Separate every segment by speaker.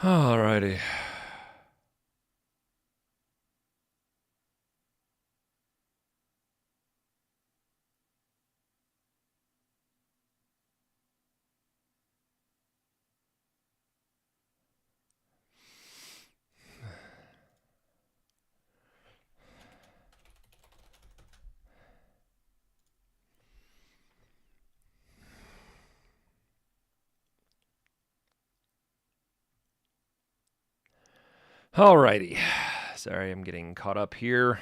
Speaker 1: Alrighty. Alrighty. Sorry, I'm getting caught up here.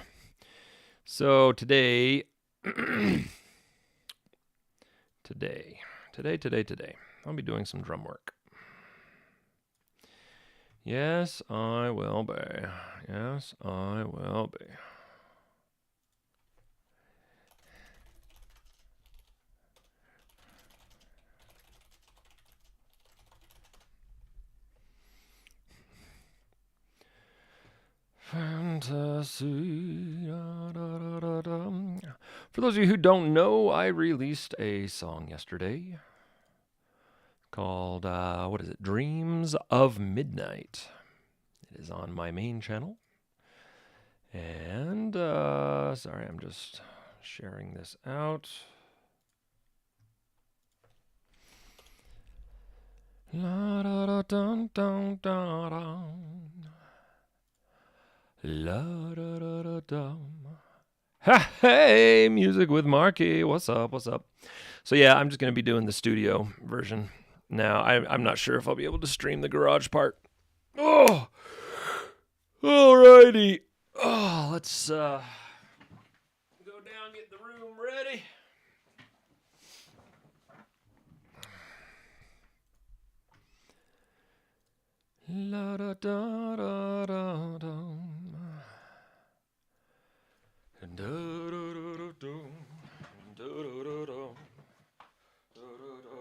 Speaker 1: So today, today, I'll be doing some drum work. Yes, I will be. Yes, I will be. Fantasy. Da, da, da, da. For those of you who don't know, I released a song yesterday called, what is it? Dreams of Midnight. It is on my main channel. And, sorry, I'm just sharing this out. La da da dun dun da dun. La da da da dum. Ha hey, music with Marky. What's up? What's up? So yeah, I'm just gonna be doing the studio version now. I'm not sure if I'll be able to stream the garage part. Oh, alrighty. Oh, let's go down, get the room ready. La da da da da dum. Da da da da dum. Da da da dum. Da da da.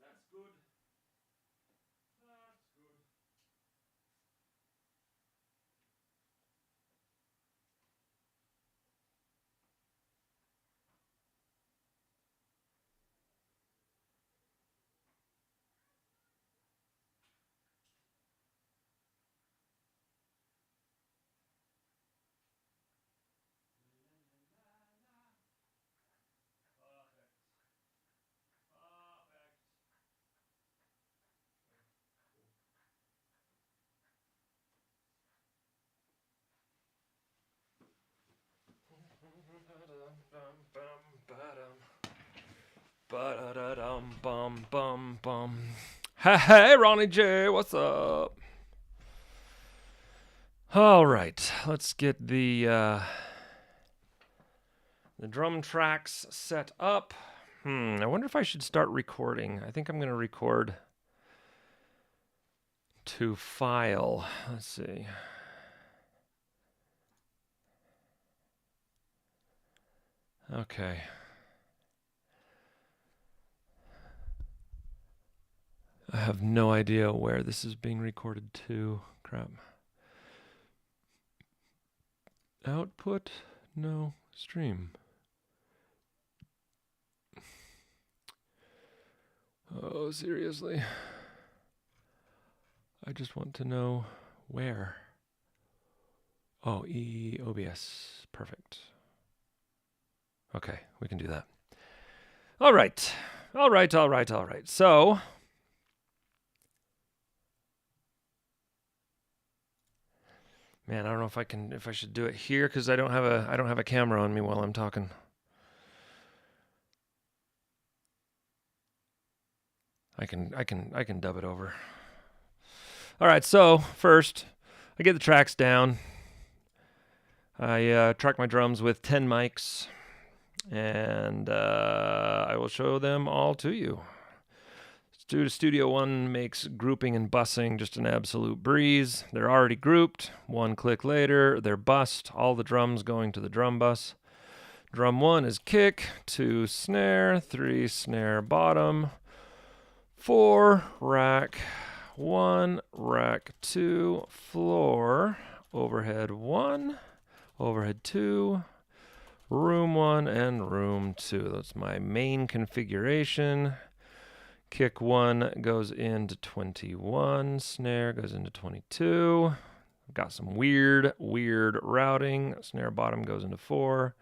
Speaker 1: That's good. That's good. Perfect. Perfect. Ba-da-da-dum, bum, bum, bum. Hey, Ronnie J, what's up? All right, let's get the drum tracks set up. I wonder if I should start recording. I think I'm going to record to file. Let's see. Okay. I have no idea where this is being recorded to. Crap. Output? No. Stream. Oh, seriously? I just want to know where. Oh, OBS. Perfect. Okay, we can do that. All right. So, man, I don't know if I should do it here because I don't have a camera on me while I'm talking. I can dub it over. All right, so first, I get the tracks down. I track my drums with 10 mics, and I will show them all to you. Studio One makes grouping and bussing just an absolute breeze. They're already grouped. One click later, they're bussed. All the drums going to the drum bus. Drum 1 is kick, 2 snare, 3 snare bottom, 4 rack, 1 rack 2 floor, overhead 1, overhead 2, room 1, and room 2. That's my main configuration. Kick 1 goes into 21, snare goes into 22. Got some weird routing. Snare bottom goes into 4.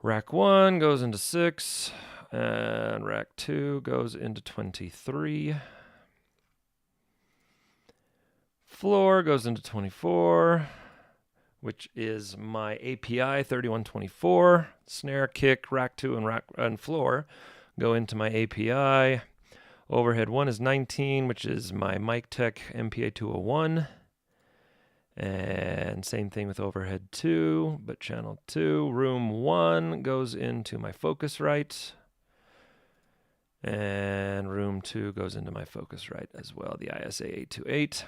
Speaker 1: Rack 1 goes into 6, and rack 2 goes into 23. Floor goes into 24, which is my API 3124. Snare, kick, rack 2, and floor go into my API. Overhead 1 is 19, which is my Mic Tech MPA 201. And same thing with overhead 2, but channel 2. Room 1 goes into my Focusrite. And room 2 goes into my Focusrite as well, the ISA 828.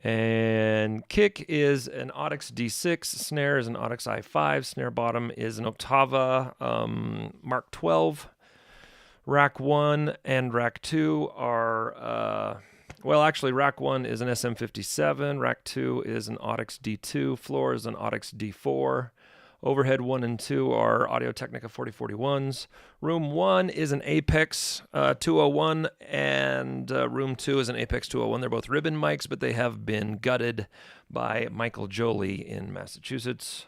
Speaker 1: And kick is an Audix D6, snare is an Audix i5, snare bottom is an Octava Mark 12. Rack 1 and rack 2 are, well, actually, rack 1 is an SM57, rack 2 is an Audix D2, floor is an Audix D4. Overhead 1 and 2 are Audio-Technica 4041s. Room 1 is an Apex 201, and room 2 is an Apex 201. They're both ribbon mics, but they have been gutted by Michael Jolie in Massachusetts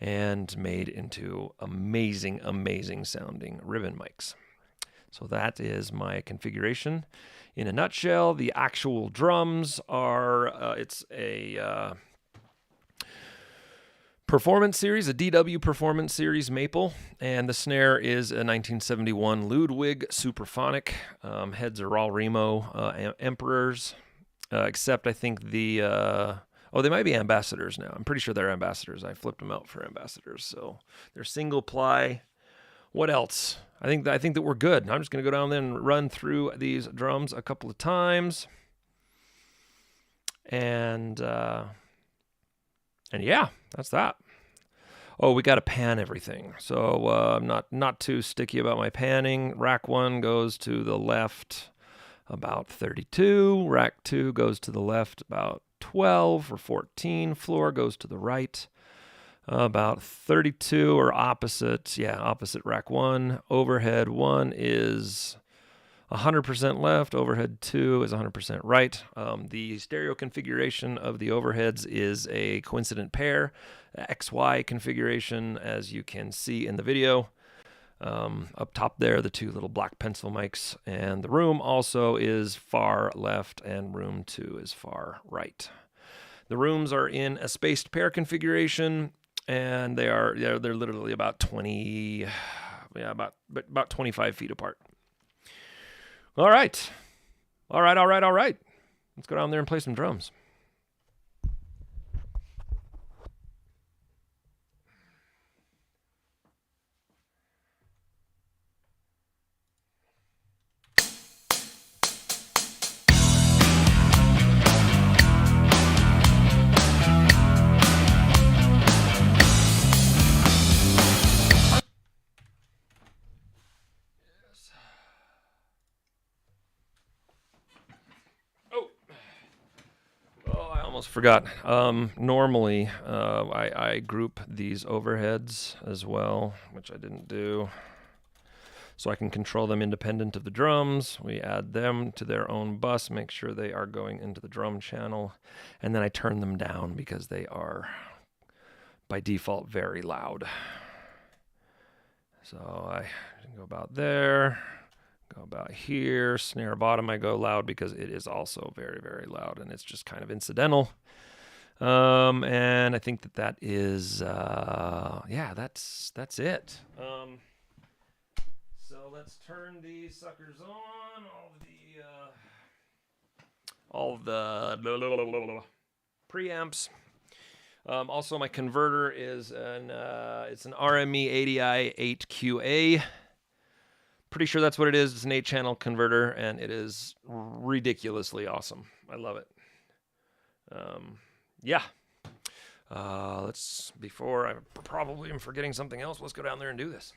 Speaker 1: and made into amazing sounding ribbon mics. So that is my configuration. In a nutshell, the actual drums are, it's a Performance Series, a DW Performance Series Maple, and the snare is a 1971 Ludwig Superphonic. Heads are all Remo Emperors, except I think the, they might be Ambassadors now. I'm pretty sure they're Ambassadors. I flipped them out for Ambassadors, so they're single ply. What else? I think that we're good. I'm just going to go down there and run through these drums a couple of times, and yeah, that's that. Oh, we got to pan everything. So I'm not too sticky about my panning. Rack 1 goes to the left about 32. Rack 2 goes to the left about 12 or 14. Floor goes to the right about 32 or opposite. Yeah, opposite rack 1. Overhead 1 is 100% left. Overhead 2 is 100% right. The stereo configuration of the overheads is a coincident pair, XY configuration, as you can see in the video. Up top there, the two little black pencil mics, and the room also is far left, and room 2 is far right. The rooms are in a spaced pair configuration, and they're literally about 20, yeah, about 25 feet apart. All right. Let's go down there and play some drums. forgot. Normally, I group these overheads as well, which I didn't do. So I can control them independent of the drums. We add them to their own bus, make sure they are going into the drum channel, and then I turn them down because they are, by default, very loud. So I go about there, go about here. Snare bottom, I go loud because it is also very, very loud, and it's just kind of incidental. And I think that is, yeah, that's it. So let's turn these suckers on. All the preamps. Also, my converter is it's an RME 80i 8QA. Pretty sure that's what it is. It's an 8-channel converter, and it is ridiculously awesome. I love it. Yeah. Before I probably am forgetting something else, let's go down there and do this.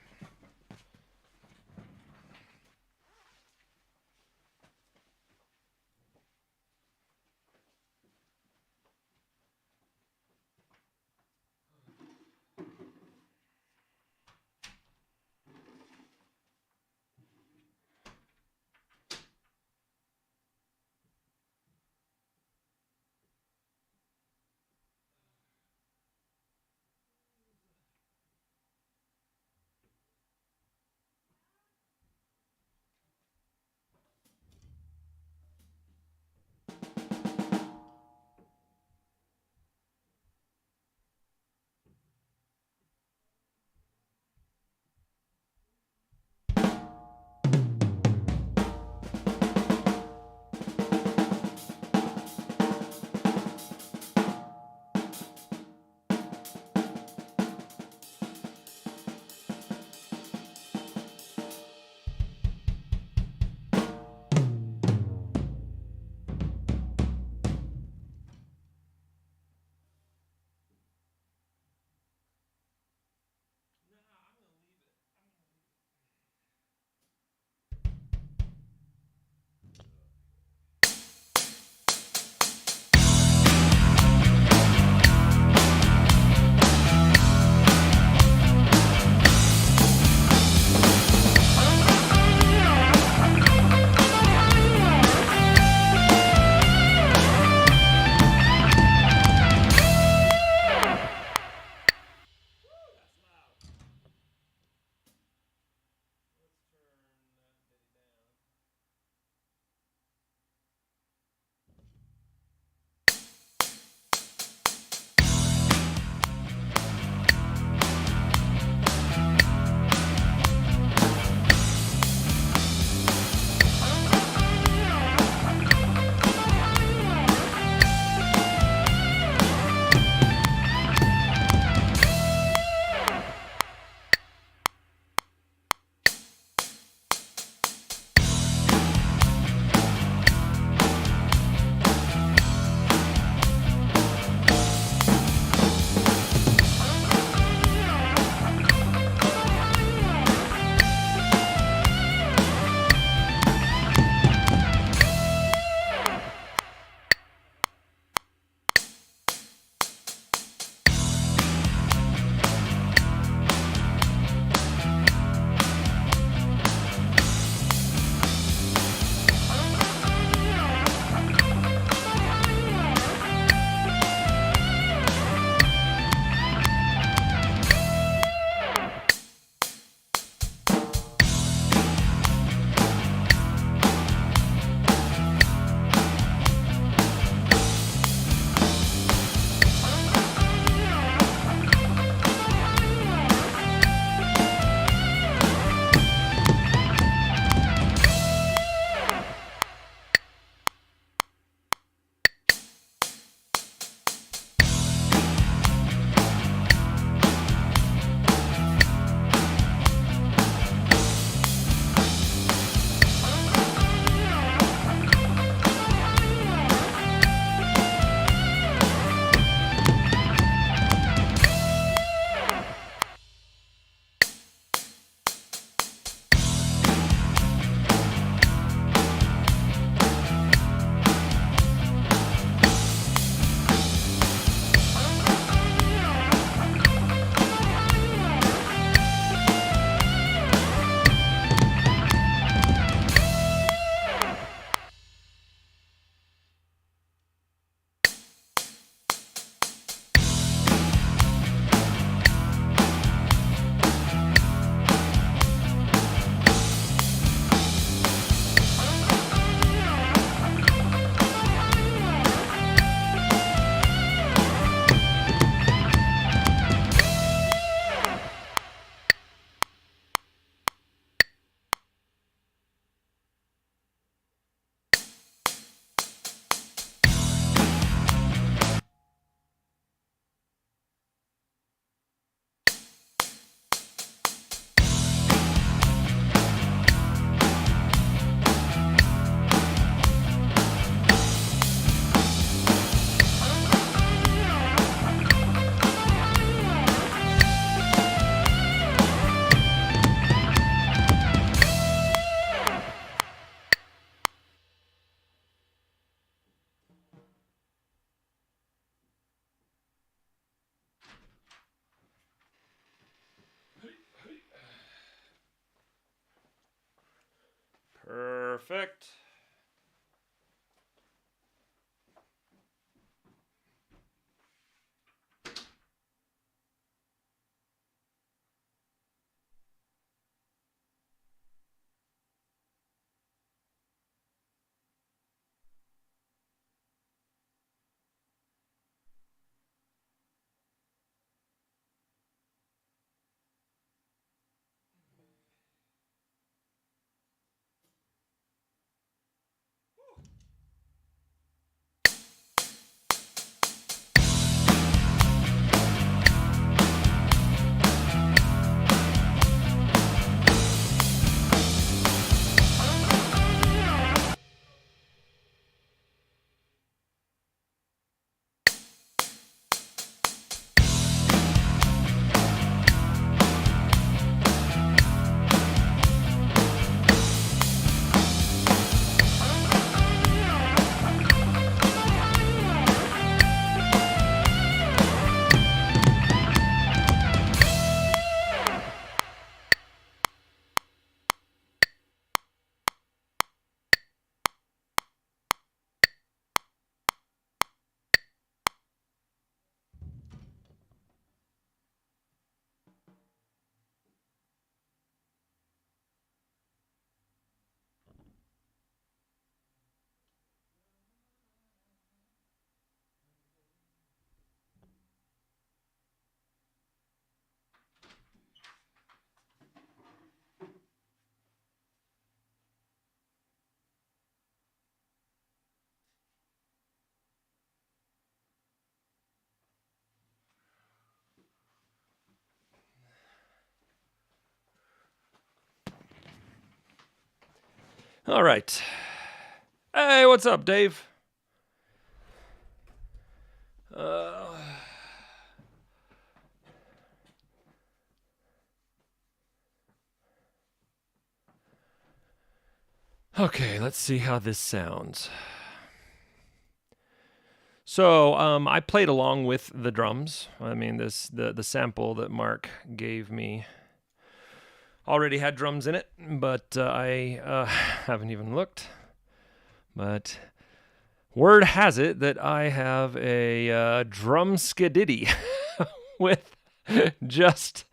Speaker 1: Perfect. All right. Hey, what's up, Dave? Okay, let's see how this sounds. So I played along with the drums. I mean, the sample that Mark gave me already had drums in it, but I haven't even looked. But word has it that I have a drum skididdy with just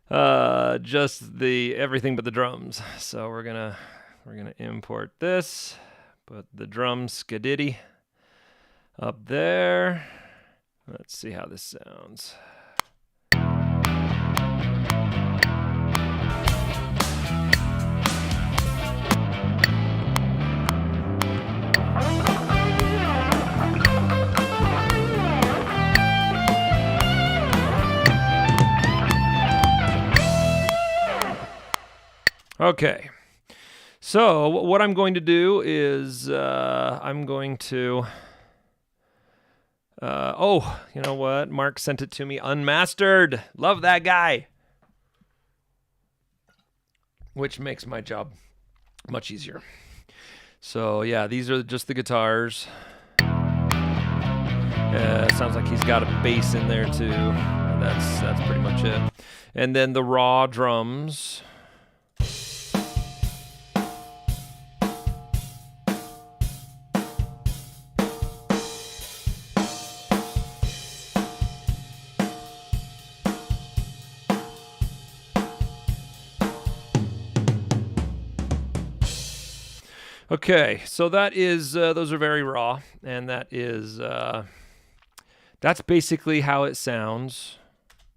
Speaker 1: the everything but the drums. So we're gonna import this, put the drum skididdy up there. Let's see how this sounds. Okay, so what I'm going to do is I'm going to... oh, you know what? Mark sent it to me unmastered. Love that guy. Which makes my job much easier. So yeah, these are just the guitars. Sounds like he's got a bass in there too. That's pretty much it. And then the raw drums. Okay, so that is those are very raw, and that is that's basically how it sounds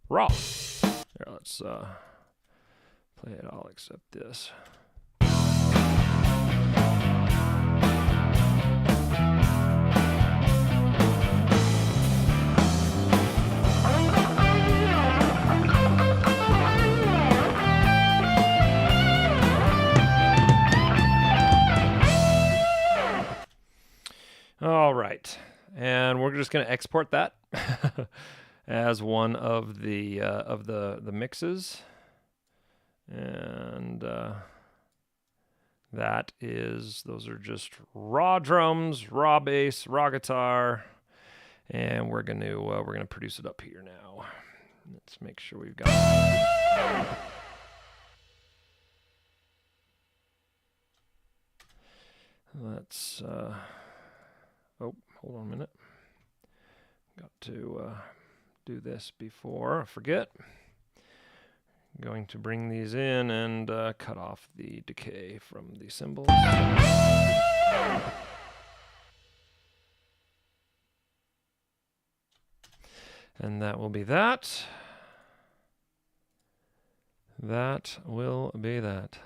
Speaker 1: raw. Here, let's play it all except this. All right, and we're just going to export that as one of the mixes, and those are just raw drums, raw bass, raw guitar, and we're gonna produce it up here now. Let's make sure we've got. Let's, oh, hold on a minute. Got to do this before I forget. I'm going to bring these in and cut off the decay from the cymbals. And that will be that. That will be that.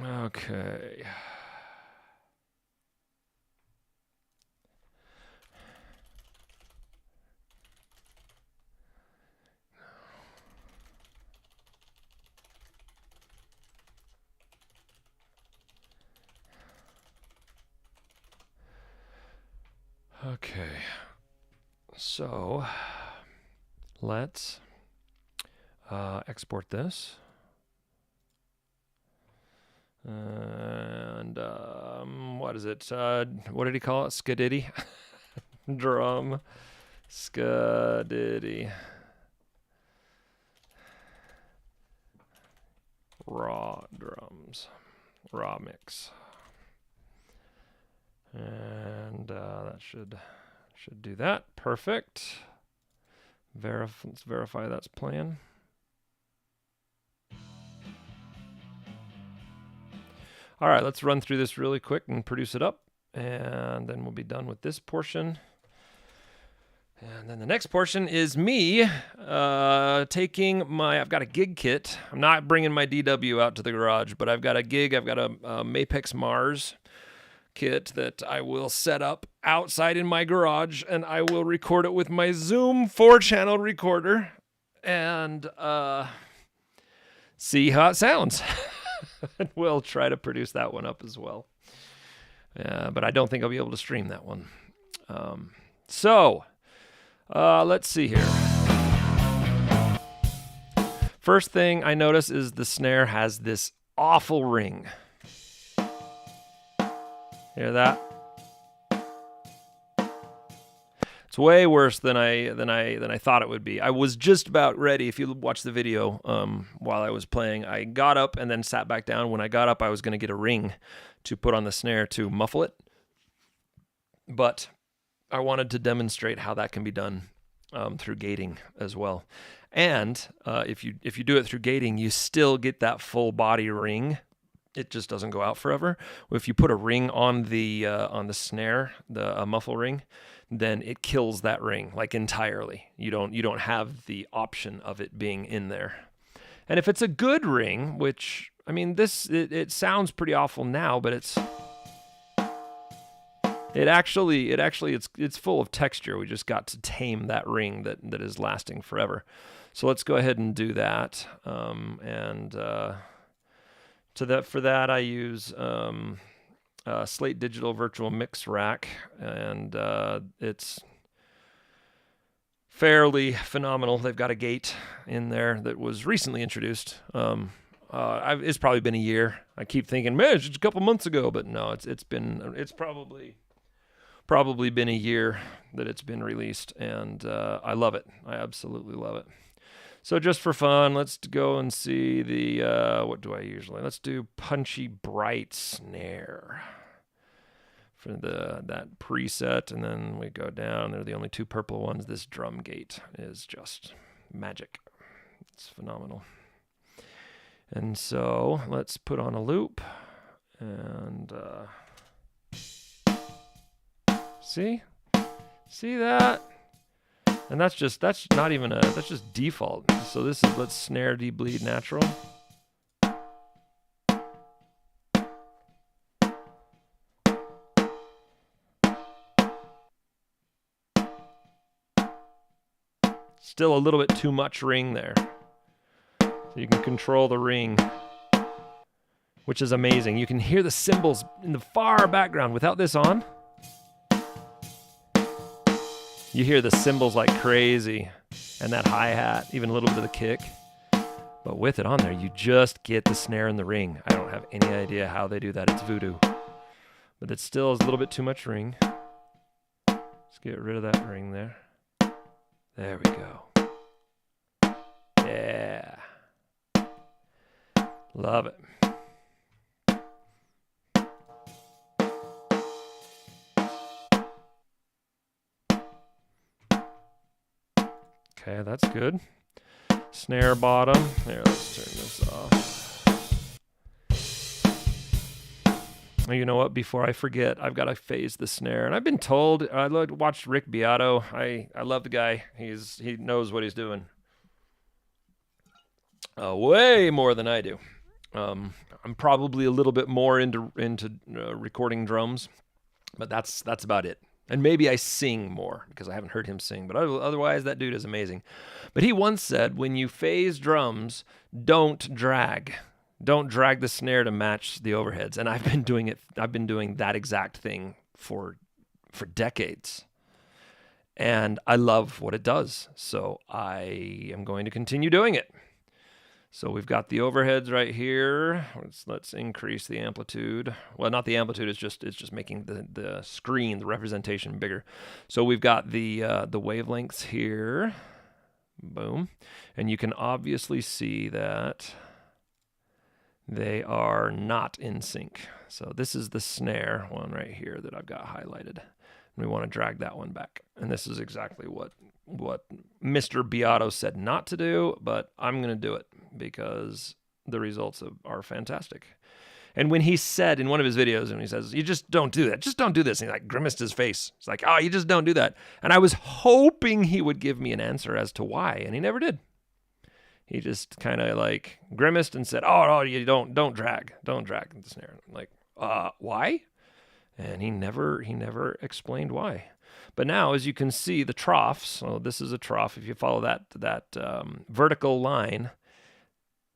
Speaker 1: Okay. Okay. So let's export this. And what is it? What did he call it? Skadiddy? Drum. Skadiddy. Raw drums. Raw mix. And that should do that. Perfect. Let's verify that's playing. All right, let's run through this really quick and produce it up, and then we'll be done with this portion. And then the next portion is me taking I've got a gig kit. I'm not bringing my DW out to the garage, but I've got a gig. I've got a Mapex Mars kit that I will set up outside in my garage, and I will record it with my Zoom 4-channel recorder and see how it sounds. And we'll try to produce that one up as well. But I don't think I'll be able to stream that one. Let's see here. First thing I notice is the snare has this awful ring. Hear that? It's way worse than I thought it would be. I was just about ready. If you watch the video while I was playing, I got up and then sat back down. When I got up, I was going to get a ring to put on the snare to muffle it. But I wanted to demonstrate how that can be done through gating as well. And if you do it through gating, you still get that full body ring. It just doesn't go out forever. If you put a ring on the snare, the muffle ring, then it kills that ring like entirely. You don't have the option of it being in there. And if it's a good ring, which I mean, it sounds pretty awful now, but it's full of texture. We just got to tame that ring that is lasting forever. So let's go ahead and do that. For that, I use Slate Digital Virtual Mix Rack, and it's fairly phenomenal. They've got a gate in there that was recently introduced. It's probably been a year. I keep thinking, man, it's just a couple months ago, but no, it's probably been a year that it's been released, and I love it. I absolutely love it. So just for fun, let's go and see the, what do I usually? Let's do Punchy Bright Snare for that preset, and then we go down. They're the only two purple ones. This drum gate is just magic. It's phenomenal. And so let's put on a loop, and see that? And that's just default. So let's snare D-bleed natural. Still a little bit too much ring there. So you can control the ring, which is amazing. You can hear the cymbals in the far background without this on. You hear the cymbals like crazy, and that hi-hat, even a little bit of the kick. But with it on there, you just get the snare and the ring. I don't have any idea how they do that. It's voodoo. But it still is a little bit too much ring. Let's get rid of that ring there. There we go. Yeah. Love it. Okay, that's good. Snare bottom. Here, let's turn this off. You know what? Before I forget, I've got to phase the snare. And I've been told, I watched Rick Beato. I love the guy. He knows what he's doing. Way more than I do. I'm probably a little bit more into recording drums, but that's about it. And maybe I sing more because I haven't heard him sing, but otherwise that dude is amazing. But he once said, when you phase drums, don't drag. Don't drag the snare to match the overheads. And I've been doing it. I've been doing that exact thing for decades. And I love what it does. So I am going to continue doing it. So we've got the overheads right here. Let's increase the amplitude. Well, not the amplitude, it's just making the screen, the representation bigger. So we've got the wavelengths here. Boom. And you can obviously see that they are not in sync. So this is the snare one right here that I've got highlighted. And we want to drag that one back. And this is exactly what Mr. Beato said not to do, but I'm going to do it because the results are fantastic. And when he said in one of his videos, and he says, you just don't do that. Just don't do this. And he like grimaced his face. It's like, oh, you just don't do that. And I was hoping he would give me an answer as to why, and he never did. He just kind of like grimaced and said, oh, you don't drag the snare. I'm like, why? And he never explained why. But now, as you can see, the troughs, so this is a trough. If you follow that vertical line,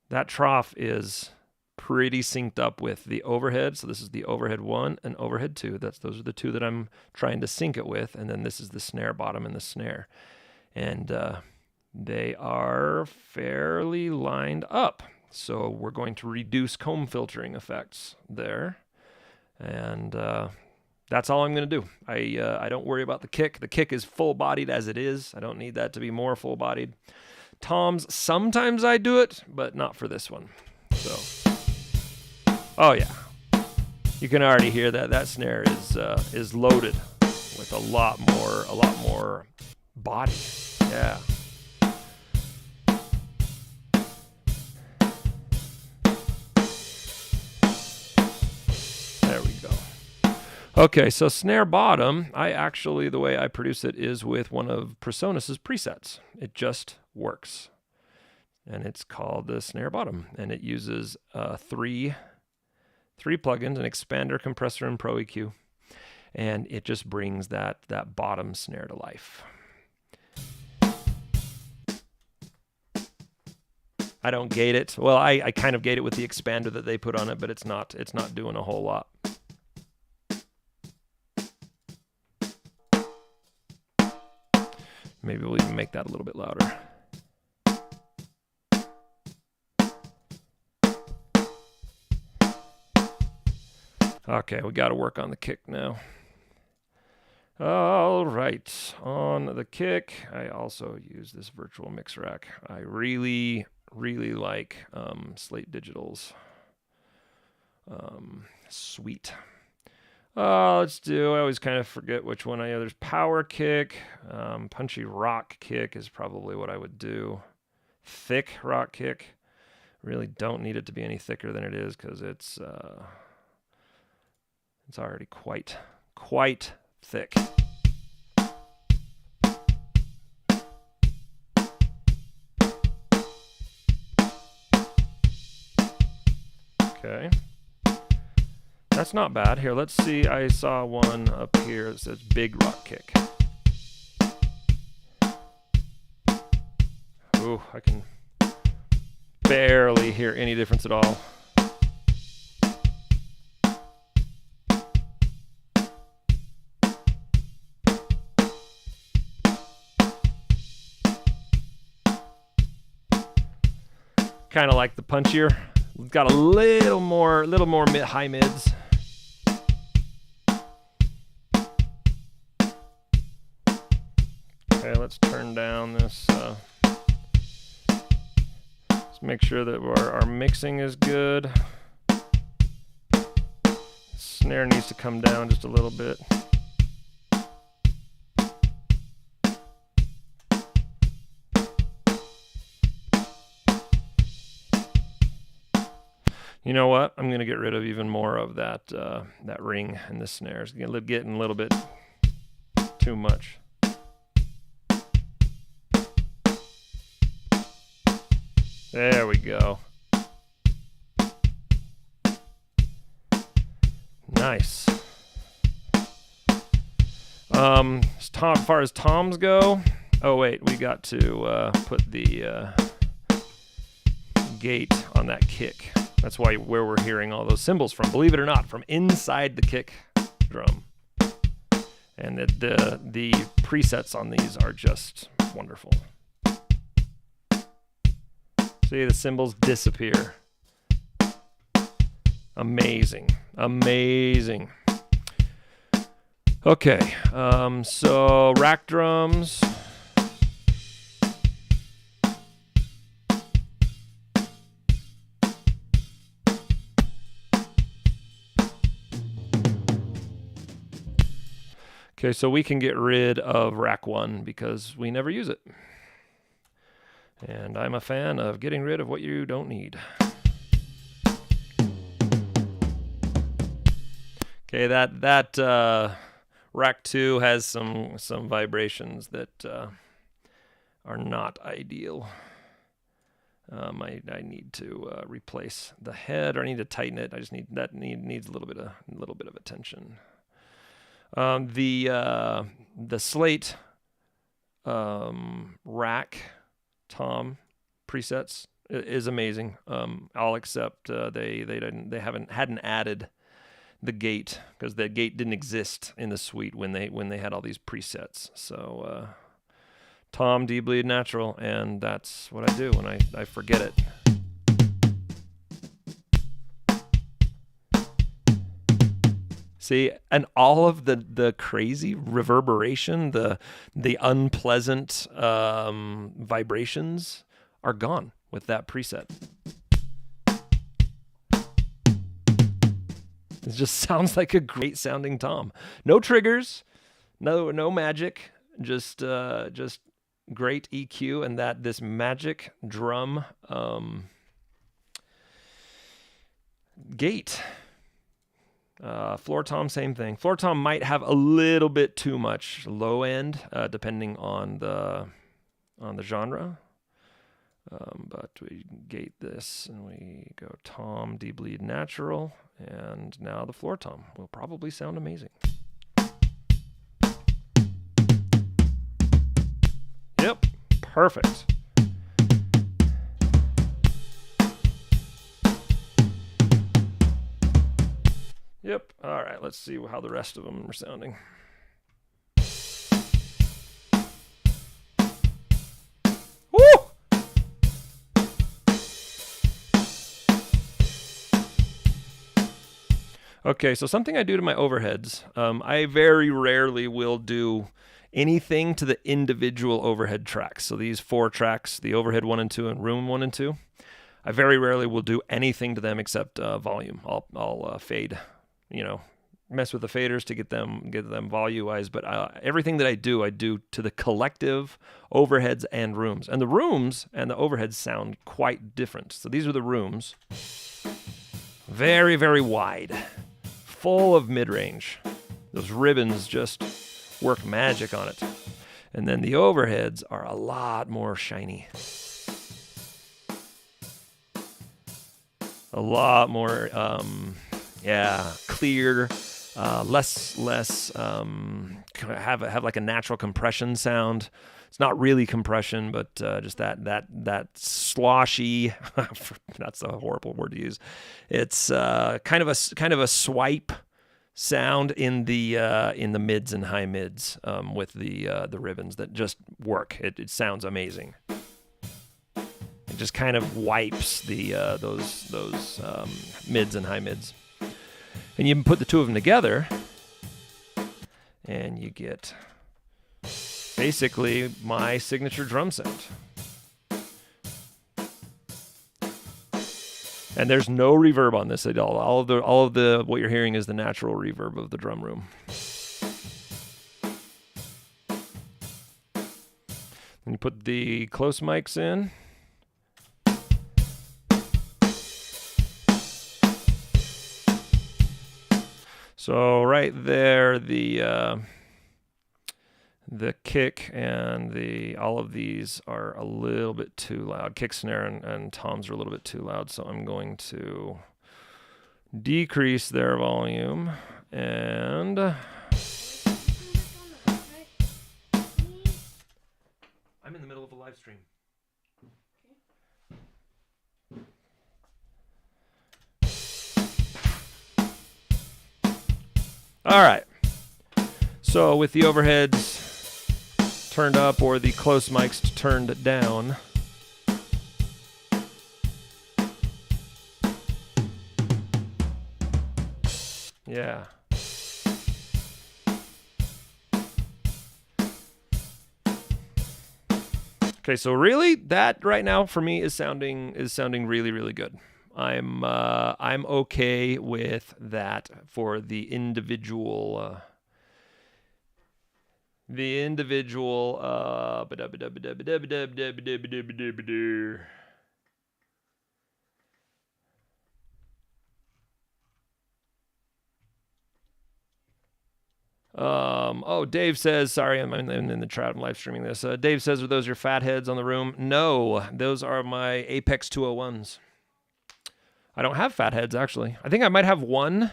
Speaker 1: that trough is pretty synced up with the overhead. So this is the overhead 1 and overhead 2. Those are the two that I'm trying to sync it with. And then this is the snare bottom and the snare. And they are fairly lined up. So we're going to reduce comb filtering effects there. And that's all I'm going to do. I don't worry about the kick. The kick is full-bodied as it is. I don't need that to be more full-bodied. Toms, sometimes I do it, but not for this one. So, oh yeah, you can already hear that snare is loaded with a lot more body. Yeah. There we go. Okay, so snare bottom, the way I produce it is with one of Presonus's presets. It just works. And it's called the snare bottom. And it uses three plugins, an expander, compressor, and Pro EQ. And it just brings that bottom snare to life. I don't gate it. Well, I kind of gate it with the expander that they put on it, but it's not doing a whole lot. Maybe we'll even make that a little bit louder. Okay, we got to work on the kick now. All right, on the kick, I also use this virtual mix rack. I really like Slate Digital's suite. Let's do, I always kind of forget which one I have. There's Power Kick. Punchy Rock Kick is probably what I would do. Thick Rock Kick. Really don't need it to be any thicker than it is because it's already quite thick. Okay. That's not bad. Here, let's see. I saw one up here that says Big Rock Kick. Ooh, I can barely hear any difference at all. Kind of like the punchier. We've got a little more high mids. Okay, let's turn down this. Let's make sure that our mixing is good. Snare needs to come down just a little bit. You know what? I'm going to get rid of even more of that that ring in the snare. It's getting a little bit too much. There we go. Nice. As far as toms go, oh wait, we got to put the gate on that kick. That's where we're hearing all those cymbals from, believe it or not, from inside the kick drum. And the presets on these are just wonderful. See, the cymbals disappear. Amazing. Amazing. Okay, so rack drums. Okay, so we can get rid of rack 1 because we never use it. And I'm a fan of getting rid of what you don't need. Okay, that rack 2 has some vibrations that are not ideal. I need to replace the head, or I need to tighten it. I just needs a little bit of attention. The Slate rack tom presets is amazing. I'll accept they hadn't added the gate because the gate didn't exist in the suite when they had all these presets. So tom, D bleed natural, and that's what I do when I forget it. See, and all of the crazy reverberation, the unpleasant vibrations are gone with that preset. It just sounds like a great sounding tom. No triggers, no magic, just great EQ, and this magic drum gate. Floor tom, same thing. Floor tom might have a little bit too much low end, depending on the genre. But we gate this and we go tom, D bleed natural, and now the floor tom will probably sound amazing. Yep, perfect. Yep. All right, let's see how the rest of them are sounding. Woo! Okay, so something I do to my overheads, I very rarely will do anything to the individual overhead tracks. So these 4 tracks, the overhead 1 and 2 and room 1 and 2, I very rarely will do anything to them except volume. I'll fade. Mess with the faders to get them volume-wise, but everything that I do to the collective overheads and rooms. And the rooms and the overheads sound quite different. So these are the rooms. Very, very wide. Full of mid-range. Those ribbons just work magic on it. And then the overheads are a lot more shiny. A lot more... clear, less have like a natural compression sound. It's not really compression, but just that sloshy. That's a horrible word to use. It's kind of a swipe sound in the mids and high mids with the ribbons that just work. It sounds amazing. It just kind of wipes those mids and high mids. And you can put the two of them together, and you get basically my signature drum sound. And there's no reverb on this at all. All of the what you're hearing is the natural reverb of the drum room. And you put the close mics in. So right there, the kick and all of these are a little bit too loud. Kick, snare, and toms are a little bit too loud. So I'm going to decrease their volume and I'm in the middle of a live stream. All right. So with the overheads turned up or the close mics turned down, yeah. Okay, so really that right now for me is sounding really, really good. I'm okay with that for the individual oh, Dave says, sorry, I'm in the chat, I'm live streaming this. Dave says, are those your fat heads on the room? No, those are my Apex 201s. I don't have fat heads, actually. I think I might have one.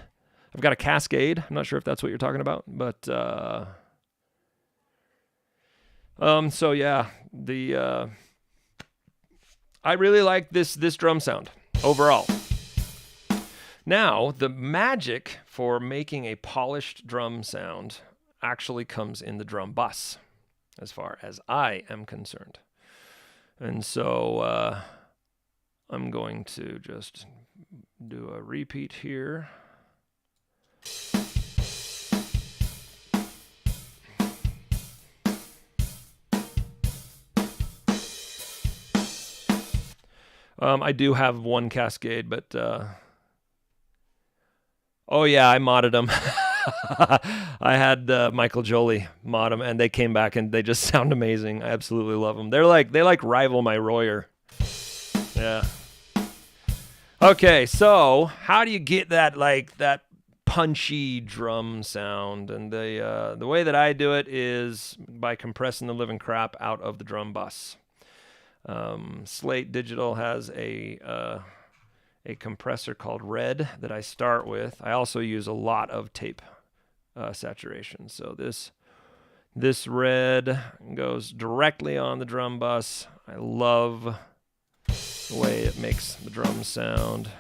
Speaker 1: I've got a Cascade. I'm not sure if that's what you're talking about, but so yeah, I really like this drum sound overall. Now, the magic for making a polished drum sound actually comes in the drum bus, as far as I am concerned. And so I'm going to just do a repeat here. I do have one Cascade, but oh yeah, I modded them. I had Michael Jolie mod them, and they came back and they just sound amazing. I absolutely love them. They like rival my Royer. Yeah. Okay, so how do you get that punchy drum sound? And the way that I do it is by compressing the living crap out of the drum bus. Slate Digital has a compressor called Red that I start with. I also use a lot of tape saturation. So this Red goes directly on the drum bus. I love the way it makes the drums sound.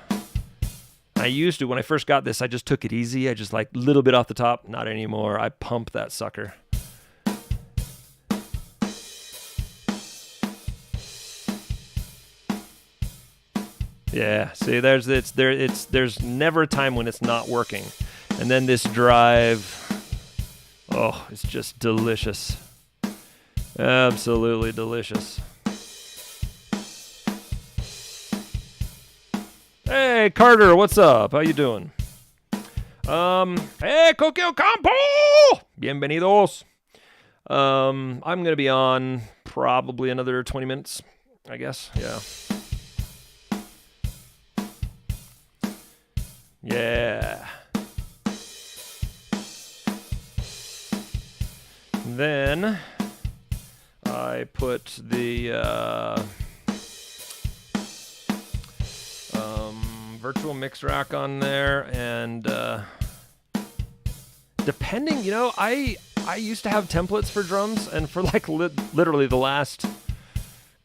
Speaker 1: I used to, when I first got this, I just took it easy. I just like a little bit off the top. Not anymore. I pump that sucker. Yeah, see, there's never a time when it's not working. And then this drive, oh, it's just delicious. Absolutely delicious. Hey, Carter, what's up? How you doing? Hey, Coquio Campo! Bienvenidos. I'm going to be on probably another 20 minutes, I guess. Yeah. Yeah. Then I put the virtual mix rack on there, and depending, I used to have templates for drums, and for like literally the last,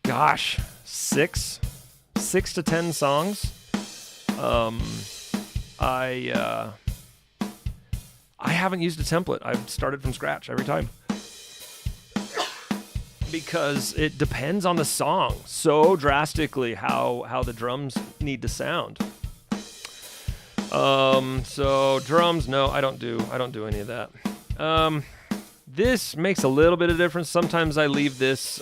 Speaker 1: gosh, six to 10 songs, I haven't used a template. I've started from scratch every time. Because it depends on the song so drastically how the drums need to sound. So drums, no, I don't do any of that. This makes a little bit of difference. Sometimes I leave this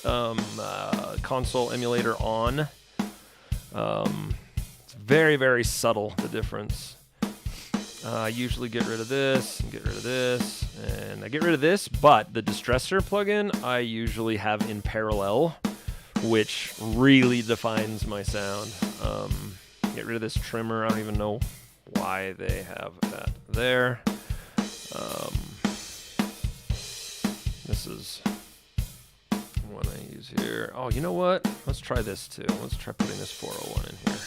Speaker 1: console emulator on. It's very, very subtle, the difference. I usually get rid of this and get rid of this, and I get rid of this, but the distressor plugin I usually have in parallel, which really defines my sound. Get rid of this trimmer. I don't even know why they have that there. This is what I use here. Oh, you know what? Let's try this too. Let's try putting this 401 in here.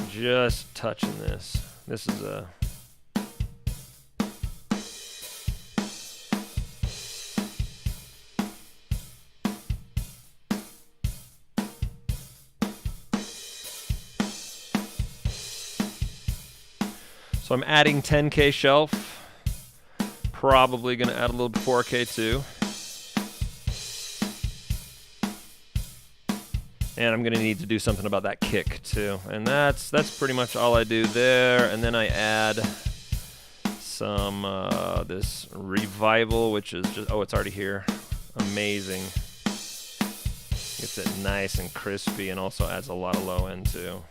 Speaker 1: Just touching this. This is a... So I'm adding 10K shelf. Probably going to add a little 4K too. And I'm going to need to do something about that kick too. And that's pretty much all I do there. And then I add some this revival, which is just, oh, it's already here. Amazing. Gets it nice and crispy, and also adds a lot of low end too.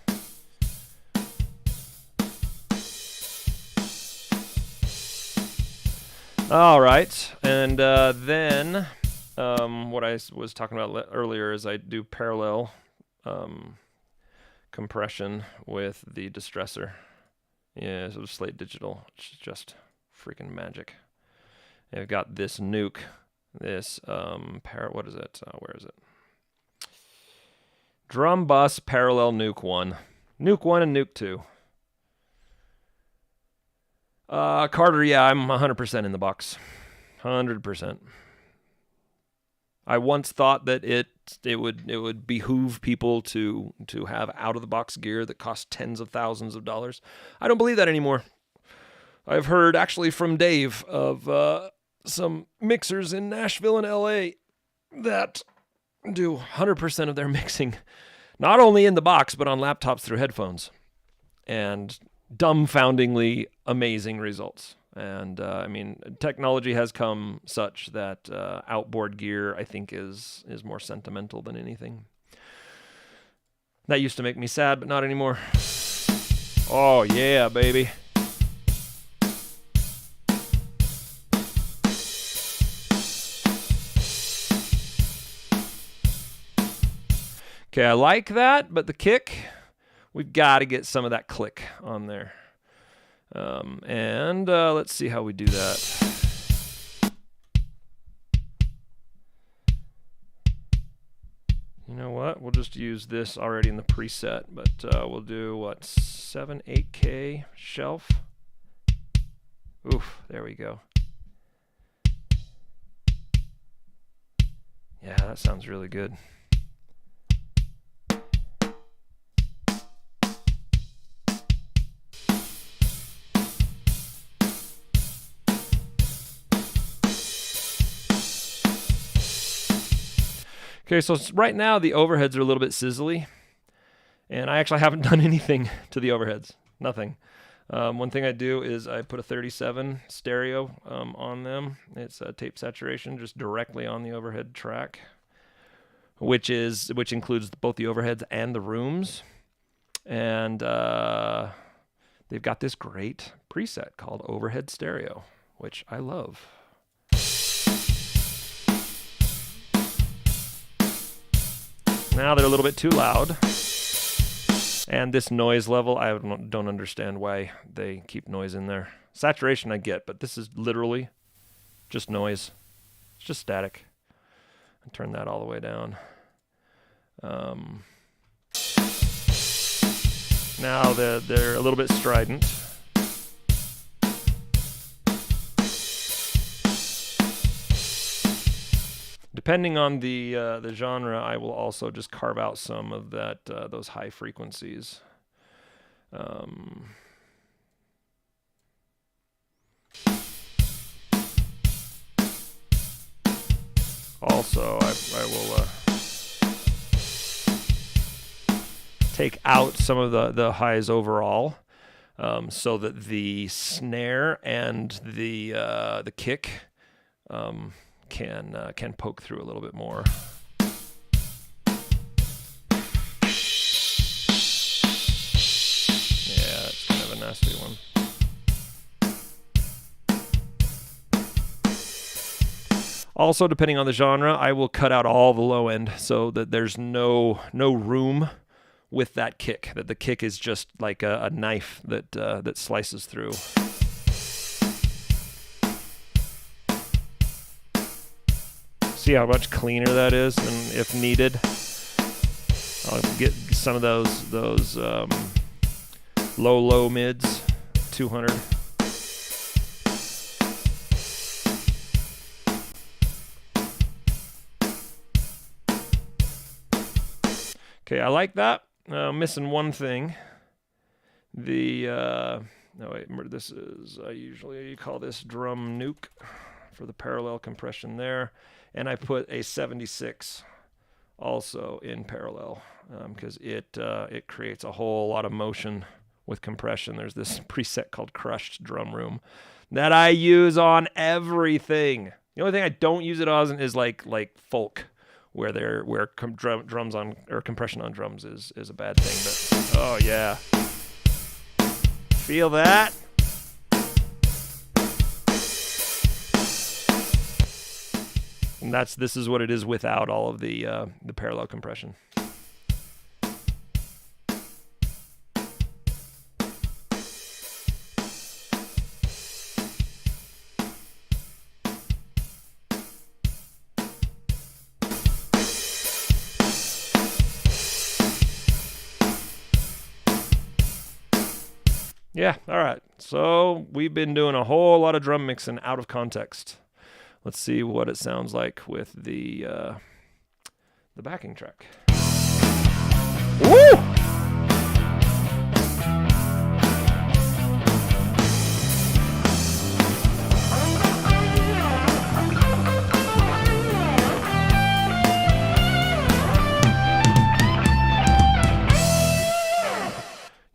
Speaker 1: All right, and then what I was talking about earlier is I do parallel compression with the distressor. Yeah, so Slate Digital, it's just freaking magic. And I've got this nuke, this what is it? Where is it? Drum bus parallel nuke 1. Nuke 1 and nuke 2. Carter, yeah, I'm 100% in the box. 100%. I once thought that it would behoove people to have out of the box gear that costs tens of thousands of dollars. I don't believe that anymore. I've heard actually from Dave of some mixers in Nashville and LA that do 100% of their mixing not only in the box but on laptops through headphones, and dumbfoundingly amazing results. And I mean, technology has come such that outboard gear, I think, is more sentimental than anything. That used to make me sad, but not anymore. Oh yeah, baby. Okay, I like that, but the kick, we've got to get some of that click on there. And let's see how we do that. You know what? We'll just use this already in the preset, but we'll do, what, 8K shelf? Oof, there we go. Yeah, that sounds really good. Okay, so right now the overheads are a little bit sizzly, and I actually haven't done anything to the overheads. Nothing. One thing I do is I put a 37 stereo on them. It's a tape saturation just directly on the overhead track, which includes both the overheads and the rooms. And they've got this great preset called Overhead Stereo, which I love. Now they're a little bit too loud. And this noise level, I don't understand why they keep noise in there. Saturation I get, but this is literally just noise. It's just static. And turn that all the way down. Now they're a little bit strident. Depending on the genre, I will also just carve out some of those high frequencies. Also, I will take out some of the highs overall, so that the snare and the kick can poke through a little bit more. nasty one. Also, depending on the genre, I will cut out all the low end so that there's no room with that kick. That the kick is just like a knife that that slices through. See how much cleaner that is, and if needed, I'll get some of those low mids, 200. Okay, I like that. Missing one thing. No wait, this is usually you call this drum nuke for the parallel compression there, and I put a 76 also in parallel because it creates a whole lot of motion with compression. There's this preset called Crushed Drum Room that I use on everything. The only thing I don't use it on is like folk, where drums on or compression on drums is a bad thing. But oh yeah, feel that. And this is what it is without all of the parallel compression. Yeah, all right. So we've been doing a whole lot of drum mixing out of context. Let's see what it sounds like with the backing track. Woo!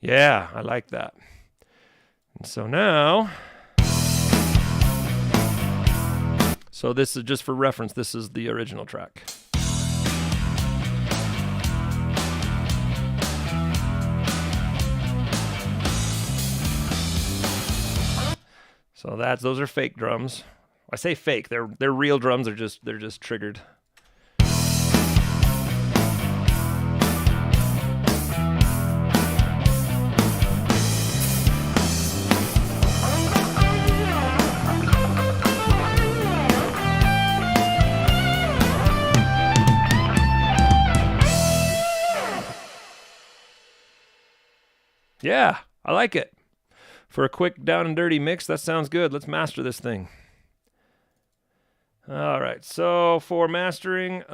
Speaker 1: Yeah, I like that. And so now, so this is just for reference, this is the original track. So those are fake drums. I say fake, they're real drums, they're just triggered. Yeah, I like it. For a quick down and dirty mix, that sounds good. Let's master this thing. All right, so for mastering,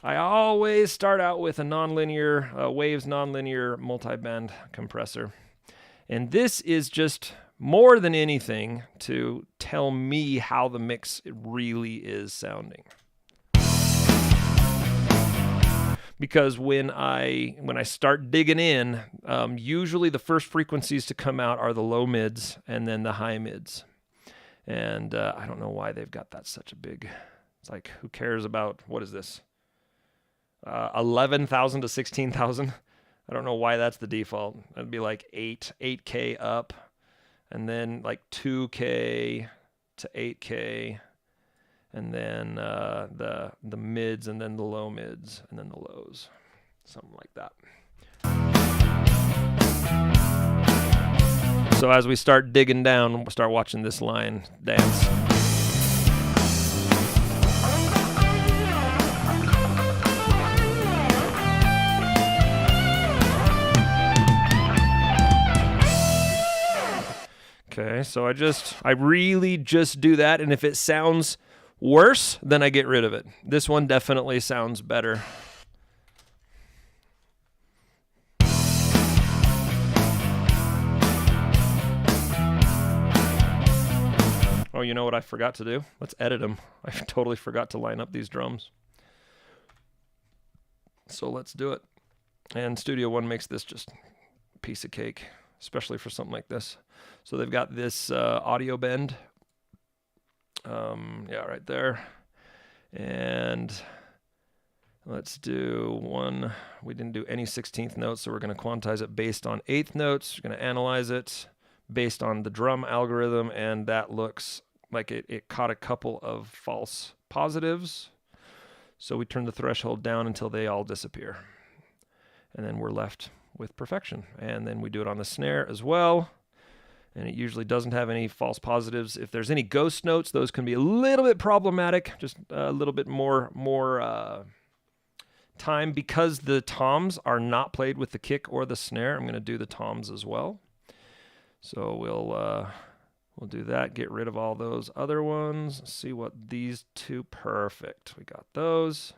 Speaker 1: I always start out with a nonlinear, Waves nonlinear multi-band compressor. And this is just more than anything to tell me how the mix really is sounding. Because when I start digging in, usually the first frequencies to come out are the low mids and then the high mids. And I don't know why they've got that such a big. It's like, who cares about, what is this? 11,000 to 16,000. I don't know why that's the default. That'd be like 8K up, and then like 2K to 8K. And then the mids, and then the low mids, and then the lows. Something like that. So as we start digging down, we'll start watching this line dance. Okay, so I really just do that, and if it sounds worse, then I get rid of it. This one definitely sounds better. Oh, you know what I forgot to do? Let's edit them. I totally forgot to line up these drums. So let's do it. And Studio One makes this just a piece of cake, especially for something like this. So they've got this audio bend. Yeah, right there. And Let's do one. We didn't do any 16th notes, so we're going to quantize it based on 8th notes. We're going to analyze it based on the drum algorithm, and that looks like it caught a couple of false positives. So we turn the threshold down until they all disappear. And then we're left with perfection. And then we do it on the snare as well. And it usually doesn't have any false positives. If there's any ghost notes, those can be a little bit problematic, just a little bit more time. Because the toms are not played with the kick or the snare, I'm going to do the toms as well. So we'll do that, get rid of all those other ones, see what these two, perfect. We got those.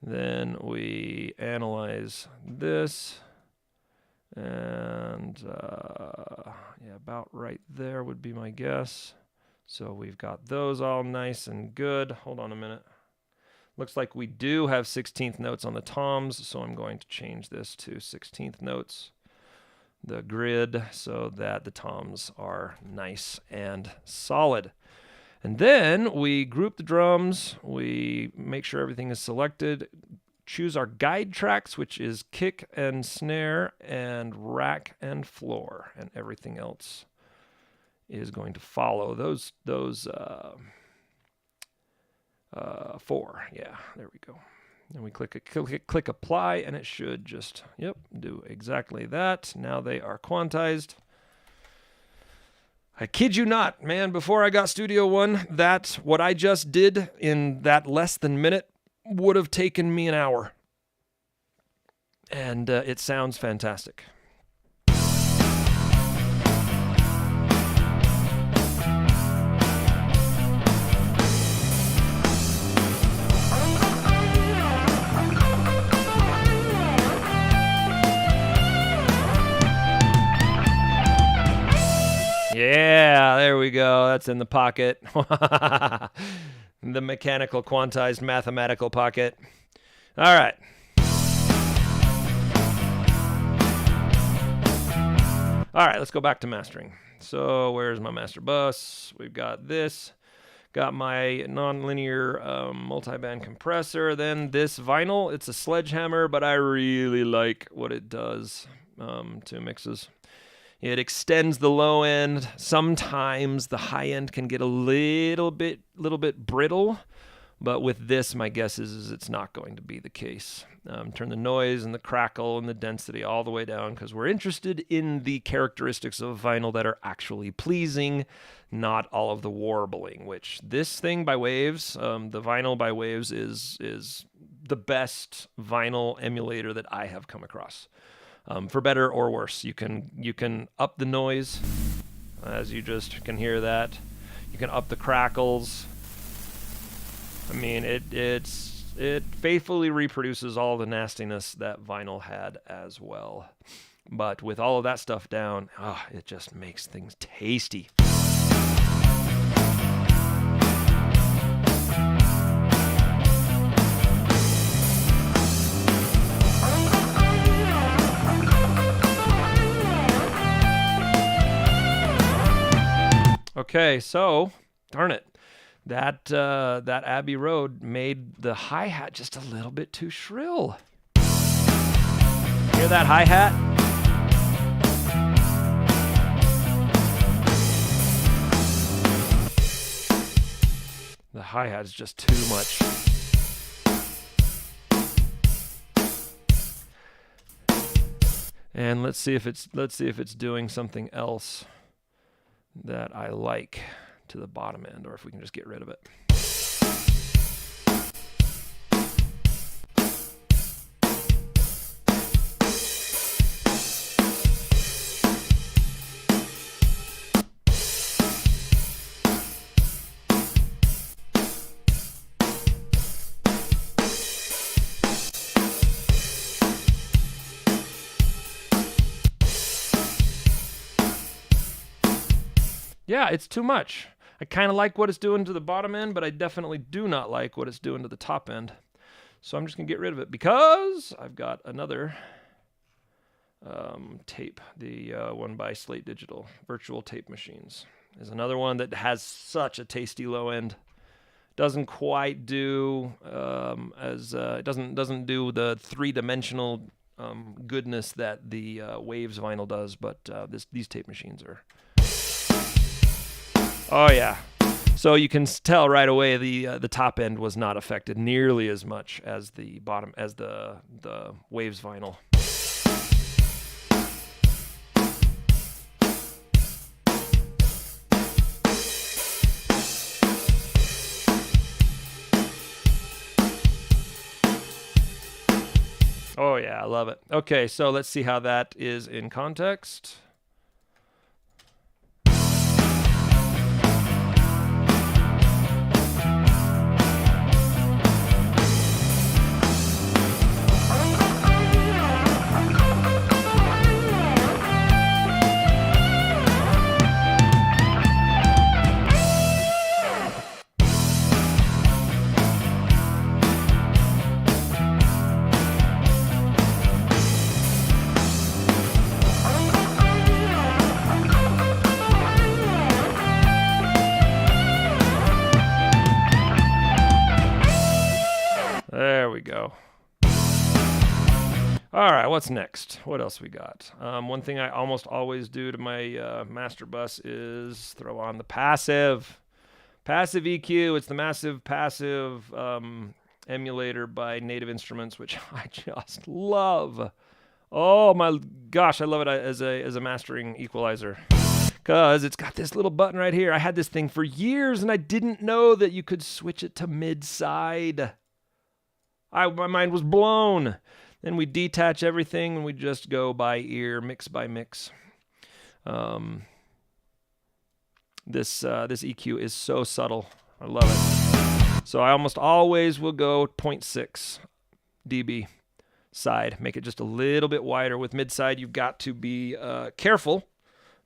Speaker 1: Then we analyze this. And yeah, about right there would be my guess. So we've got those all nice and good. Hold on a minute. Looks like we do have 16th notes on the toms, so I'm going to change this to 16th notes, the grid, so that the toms are nice and solid. And then we group the drums, we make sure everything is selected, choose our guide tracks, which is kick and snare and rack and floor, and everything else is going to follow those four. Yeah, there we go. And we click apply, and it should just, yep, do exactly that. Now they are quantized. I kid you not, man, before I got Studio One, what I just did in that less than minute would have taken me an hour. And it sounds fantastic. Yeah, there we go. That's in the pocket. The mechanical, quantized, mathematical pocket. All right. All right, let's go back to mastering. So where's my master bus? We've got this. Got my nonlinear multiband compressor. Then this vinyl, it's a sledgehammer, but I really like what it does to mixes. It extends the low end. Sometimes the high end can get a little bit brittle, but with this, my guess is it's not going to be the case. Turn the noise and the crackle and the density all the way down, because we're interested in the characteristics of vinyl that are actually pleasing, not all of the warbling, which this thing by Waves, the vinyl by Waves is the best vinyl emulator that I have come across. For better or worse, you can up the noise, as you just can hear that. You can up the crackles. I mean, it faithfully reproduces all the nastiness that vinyl had as well. But with all of that stuff down, it just makes things tasty. Okay, so darn it, that Abbey Road made the hi-hat just a little bit too shrill. Hear that hi-hat? The hi-hat is just too much. And let's see if it's doing something else that I like to the bottom end, or if we can just get rid of it. Yeah, it's too much. I kind of like what it's doing to the bottom end, but I definitely do not like what it's doing to the top end. So I'm just going to get rid of it, because I've got another tape, the one by Slate Digital, Virtual Tape Machines. Is another one that has such a tasty low end. doesn't quite do it doesn't do the three-dimensional goodness that the Waves vinyl does, but these tape machines are. Oh yeah. So you can tell right away the top end was not affected nearly as much as the bottom, as the Waves vinyl. Oh yeah, I love it. Okay, so let's see how that is in context. There we go. All right, what's next? What else we got? One thing I almost always do to my master bus is throw on the passive. Passive EQ. It's the massive passive emulator by Native Instruments, which I just love. Oh my gosh, I love it as a mastering equalizer. Because it's got this little button right here. I had this thing for years, and I didn't know that you could switch it to mid-side. My mind was blown. Then we detach everything and we just go by ear, mix by mix. This EQ is so subtle. I love it. So I almost always will go 0.6 dB side. Make it just a little bit wider. With mid-side, you've got to be careful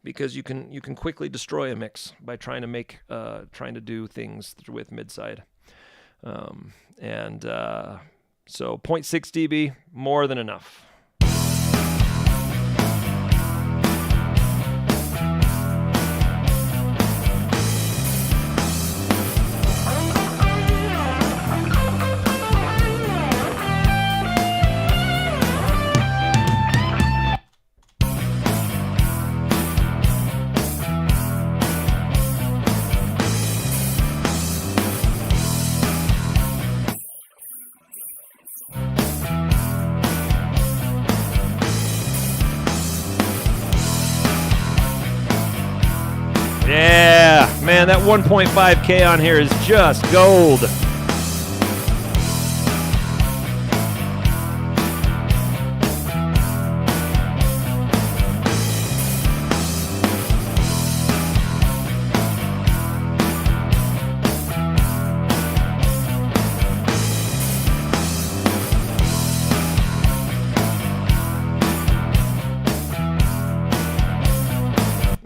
Speaker 1: because you can quickly destroy a mix by trying to do things with mid-side. So 0.6 dB, more than enough. Yeah, man, that 1.5K on here is just gold.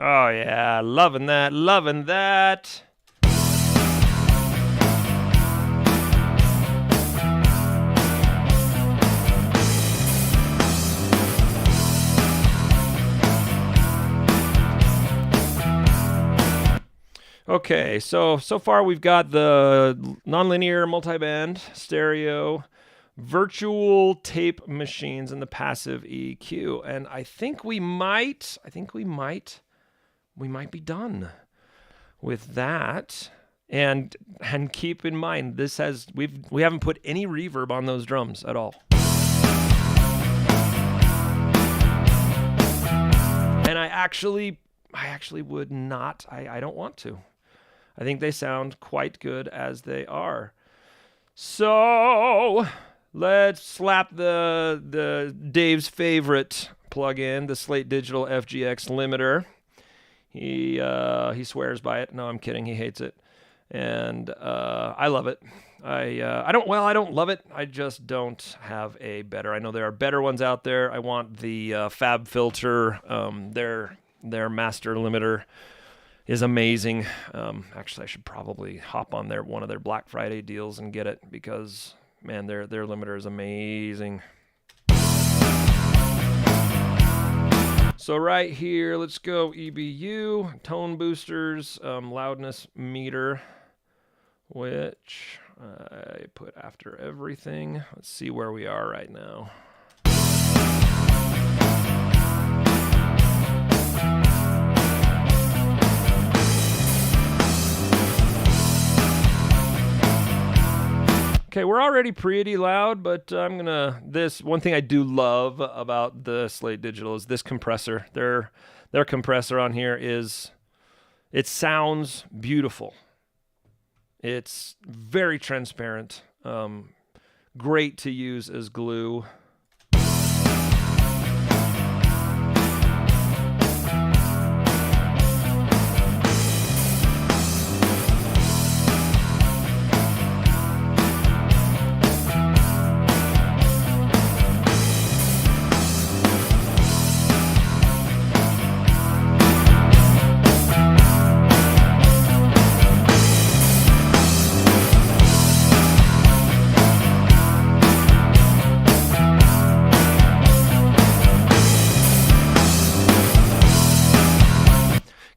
Speaker 1: Oh yeah, loving that, loving that. Okay, so far we've got the nonlinear multiband stereo, virtual tape machines, and the passive EQ, and I think we might be done with that. And keep in mind, we haven't put any reverb on those drums at all. And I actually would not. I don't want to. I think they sound quite good as they are. So let's slap the Dave's favorite plugin, the Slate Digital FGX limiter. He swears by it. No, I'm kidding. He hates it, and I love it. I don't love it. I just don't have a better. I know there are better ones out there. I want the Fab Filter. Their master limiter is amazing. Actually, I should probably hop on one of their Black Friday deals and get it because man, their limiter is amazing. So right here, let's go EBU, tone boosters, loudness meter. which I put after everything. Let's see where we are right now. Okay, we're already pretty loud, but this one thing I do love about the Slate Digital is this compressor. Their compressor on here it sounds beautiful. It's very transparent, great to use as glue.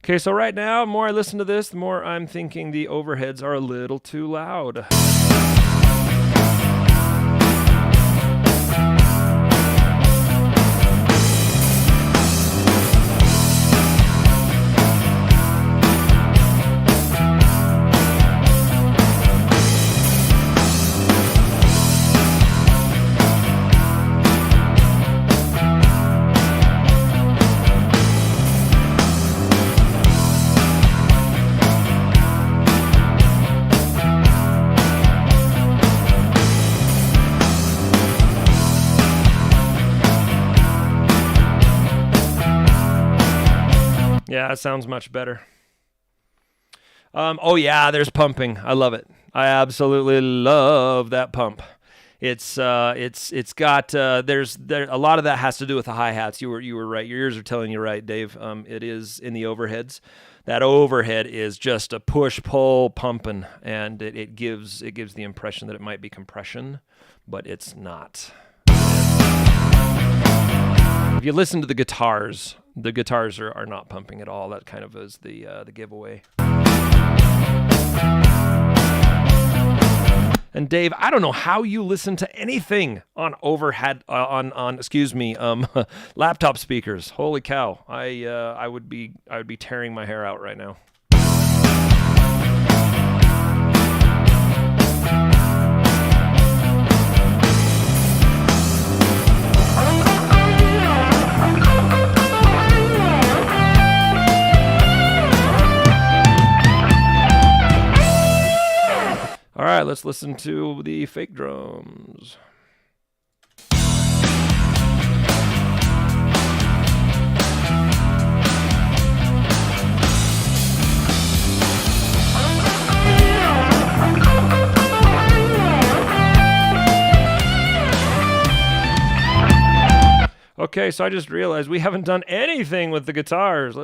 Speaker 1: Okay, so right now, the more I listen to this, the more I'm thinking the overheads are a little too loud. Yeah, it sounds much better. Oh yeah, there's pumping. I love it. I absolutely love that pump. It's got there's a lot of that has to do with the hi-hats. You were right. Your ears are telling you right, Dave. It is in the overheads. That overhead is just a push-pull pumping, and it gives the impression that it might be compression, but it's not. If you listen to the guitars are not pumping at all. That kind of is the giveaway. And Dave, I don't know how you listen to anything on overhead laptop speakers. Holy cow! I would be tearing my hair out right now. All right, let's listen to the fake drums. Okay, so I just realized we haven't done anything with the guitars.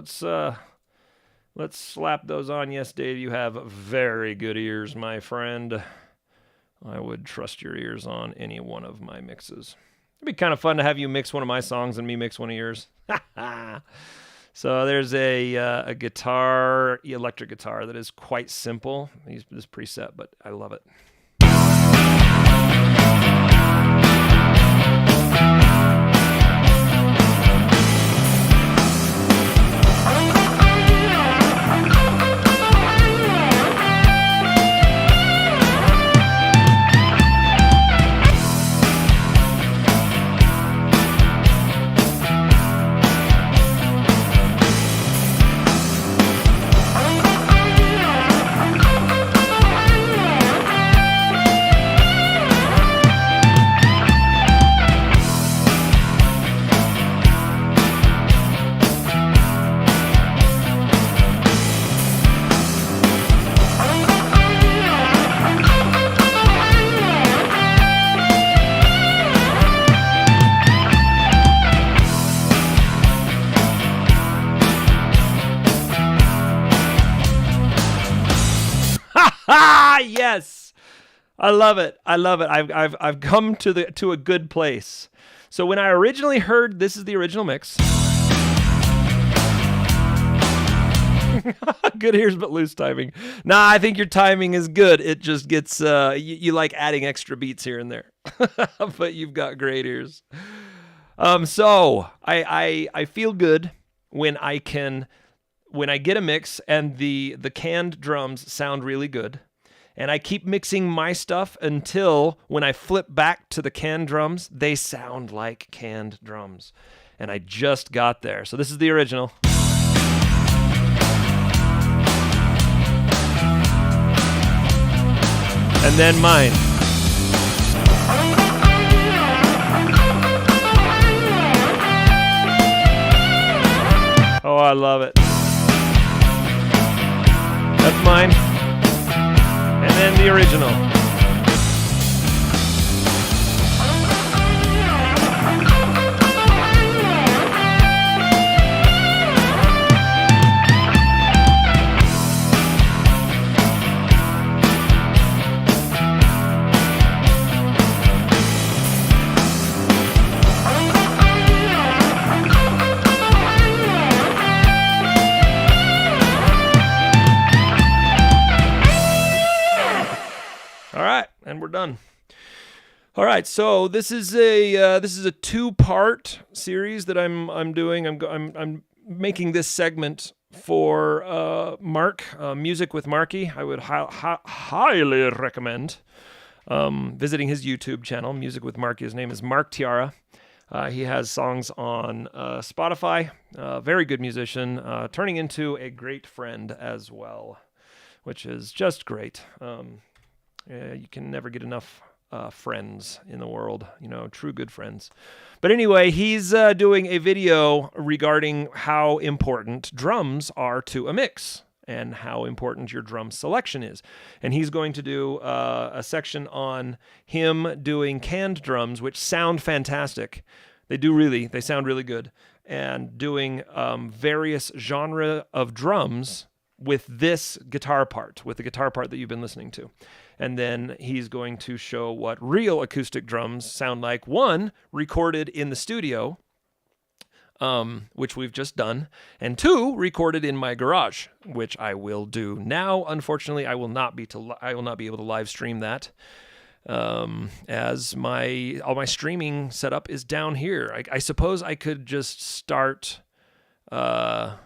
Speaker 1: Let's slap those on. Yes, Dave, you have very good ears, my friend. I would trust your ears on any one of my mixes. It'd be kind of fun to have you mix one of my songs and me mix one of yours. So there's a guitar, electric guitar, that is quite simple. This preset, but I love it. Yes, I love it. I've come to a good place. So when I originally heard, this is the original mix. Good ears, but loose timing. Nah, I think your timing is good. It just gets, you like adding extra beats here and there. But you've got great ears. So I feel good when I get a mix and the canned drums sound really good. And I keep mixing my stuff until when I flip back to the canned drums, they sound like canned drums. And I just got there. So this is the original. And then mine. Oh, I love it. That's mine. And then the original. And we're done. All right, so this is a two-part series that I'm doing. I'm making this segment for Mark, Music with Marky. I would highly recommend visiting his YouTube channel, Music with Marky. His name is Mark Tiara. He has songs on Spotify. Very good musician, turning into a great friend as well, which is just great. You can never get enough friends in the world, true good friends. But anyway, he's doing a video regarding how important drums are to a mix and how important your drum selection is. And he's going to do a section on him doing canned drums, which sound fantastic. They sound really good. And doing various genre of drums with this guitar part, with the guitar part that you've been listening to. And then he's going to show what real acoustic drums sound like. One, recorded in the studio, which we've just done. And two, recorded in my garage, which I will do now. Unfortunately, I will not be able to live stream that, as all my streaming setup is down here. I suppose I could just start. I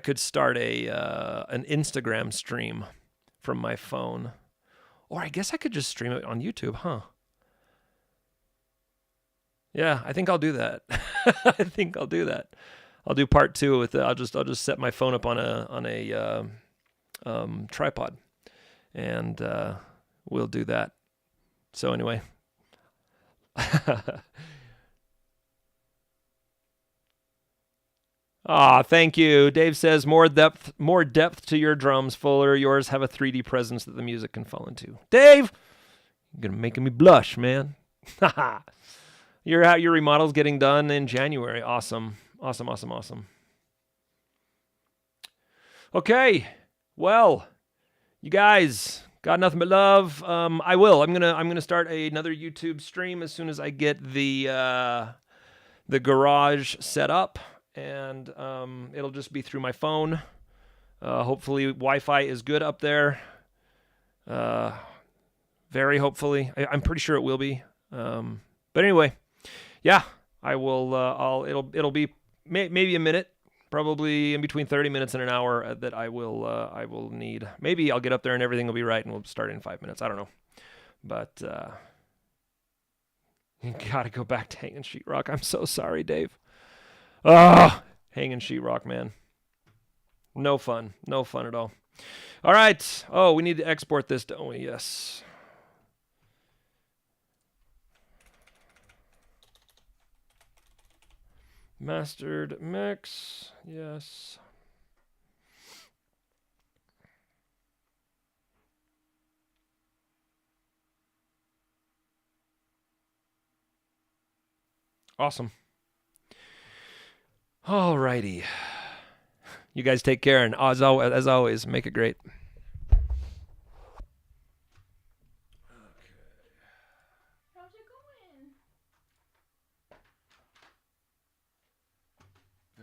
Speaker 1: could start an Instagram stream from my phone. Or I guess I could just stream it on YouTube, huh? Yeah, I think I'll do that. I think I'll do that. I'll do part two with it. I'll just set my phone up on a tripod, and we'll do that. So anyway. Thank you. Dave says more depth to your drums, Fuller. Yours have a 3D presence that the music can fall into. Dave, you're gonna making me blush, man. Your remodel's getting done in January. Awesome. Okay, well, you guys got nothing but love. I will. I'm gonna start another YouTube stream as soon as I get the garage set up. And it'll just be through my phone. Hopefully Wi-Fi is good up there. Very hopefully. I'm pretty sure it will be. But anyway, yeah, I will. It'll be maybe a minute, probably in between 30 minutes and an hour that I will need. Maybe I'll get up there and everything will be right and we'll start in 5 minutes. I don't know. But you gotta go back to hanging sheetrock. I'm so sorry, Dave. Hanging sheetrock, man. No fun at all. All right. Oh, we need to export this, don't we? Yes. Mastered mix. Yes. Awesome. Alrighty. You guys take care, and as always, make it great.